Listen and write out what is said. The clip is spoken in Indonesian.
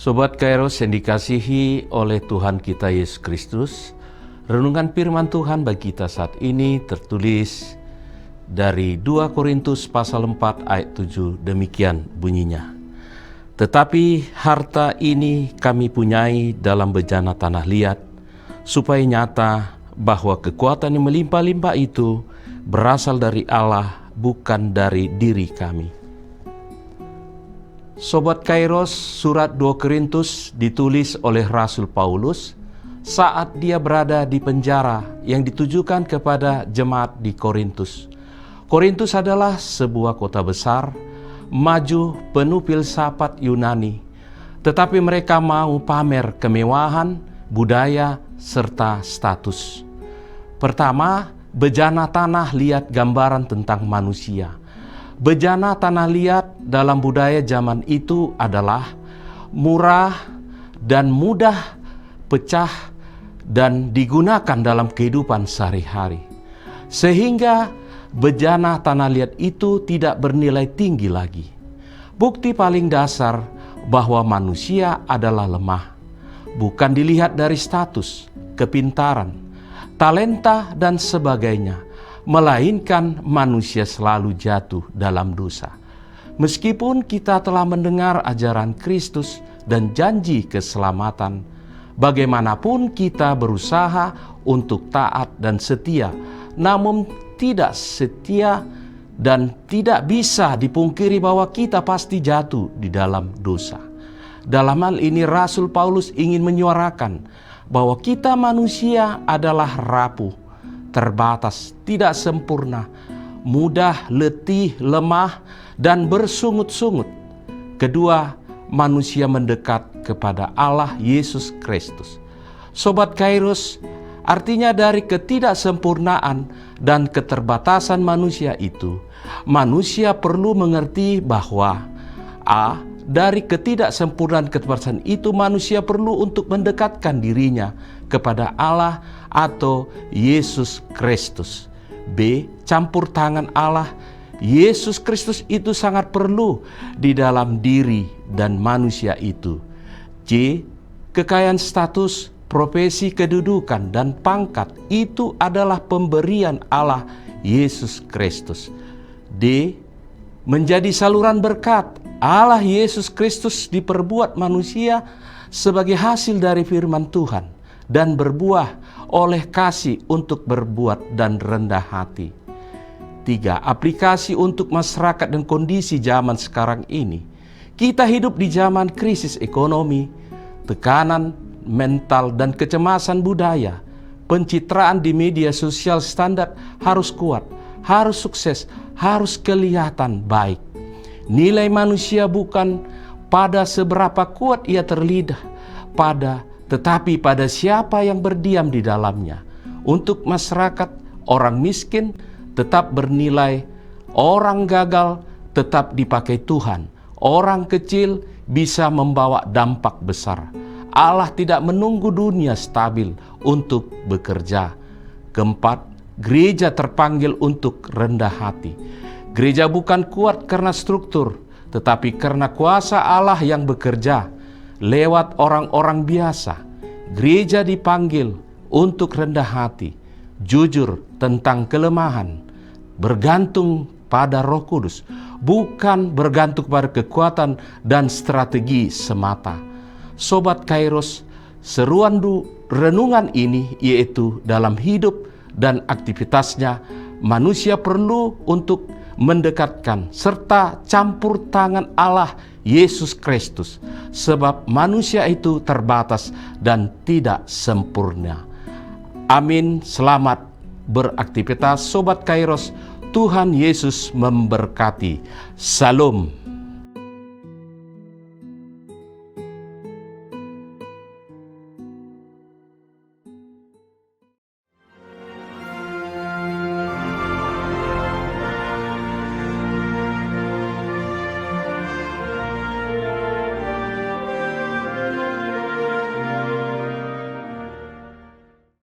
Sobat Kairos yang dikasihi oleh Tuhan kita Yesus Kristus, renungan firman Tuhan bagi kita saat ini tertulis dari 2 Korintus pasal 4 ayat 7, demikian bunyinya. Tetapi harta ini kami punyai dalam bejana tanah liat, supaya nyata bahwa kekuatan yang melimpah-limpah itu berasal dari Allah, bukan dari diri kami. Sobat Kairos, surat 2 Korintus ditulis oleh Rasul Paulus saat dia berada di penjara yang ditujukan kepada jemaat di Korintus. Korintus adalah sebuah kota besar, maju, penuh filsafat Yunani, tetapi mereka mau pamer kemewahan, budaya, serta status. Pertama, bejana tanah liat gambaran tentang manusia. Bejana tanah liat dalam budaya zaman itu adalah murah dan mudah pecah dan digunakan dalam kehidupan sehari-hari. Sehingga bejana tanah liat itu tidak bernilai tinggi lagi. Bukti paling dasar bahwa manusia adalah lemah. Bukan dilihat dari status, kepintaran, talenta, dan sebagainya, melainkan manusia selalu jatuh dalam dosa. Meskipun kita telah mendengar ajaran Kristus dan janji keselamatan, bagaimanapun kita berusaha untuk taat dan setia, namun tidak setia dan tidak bisa dipungkiri bahwa kita pasti jatuh di dalam dosa. Dalam hal ini Rasul Paulus ingin menyuarakan bahwa kita manusia adalah rapuh, terbatas, tidak sempurna, mudah letih, lemah, dan bersungut-sungut. Kedua, manusia mendekat kepada Allah Yesus Kristus. Sobat Kairos, artinya dari ketidaksempurnaan dan keterbatasan manusia itu, manusia perlu mengerti bahwa dari ketidaksempurnaan keterbatasan itu manusia perlu untuk mendekatkan dirinya kepada Allah atau Yesus Kristus. B. Campur tangan Allah Yesus Kristus itu sangat perlu di dalam diri dan manusia itu. C. Kekayaan status, profesi, kedudukan, dan pangkat itu adalah pemberian Allah Yesus Kristus. D. Menjadi saluran berkat Allah Yesus Kristus diperbuat manusia sebagai hasil dari firman Tuhan dan berbuah oleh kasih untuk berbuat dan rendah hati. 3. Aplikasi untuk masyarakat dan kondisi zaman sekarang ini. Kita hidup di zaman krisis ekonomi, tekanan mental dan kecemasan budaya. Pencitraan di media sosial standar harus kuat, harus sukses, harus kelihatan baik. Nilai manusia bukan pada seberapa kuat ia terlidah tetapi pada siapa yang berdiam di dalamnya. Untuk masyarakat, orang miskin tetap bernilai, orang gagal tetap dipakai Tuhan, orang kecil bisa membawa dampak besar. Allah tidak menunggu dunia stabil untuk bekerja. Keempat, gereja terpanggil untuk rendah hati. Gereja bukan kuat karena struktur, tetapi karena kuasa Allah yang bekerja lewat orang-orang biasa. Gereja dipanggil untuk rendah hati, jujur tentang kelemahan, bergantung pada Roh Kudus, bukan bergantung pada kekuatan dan strategi semata. Sobat Kairos, seruan renungan ini yaitu dalam hidup dan aktivitasnya, manusia perlu untuk mendekatkan serta campur tangan Allah Yesus Kristus, sebab manusia itu terbatas dan tidak sempurna. Amin. Selamat beraktivitas Sobat Kairos. Tuhan Yesus memberkati. Salam.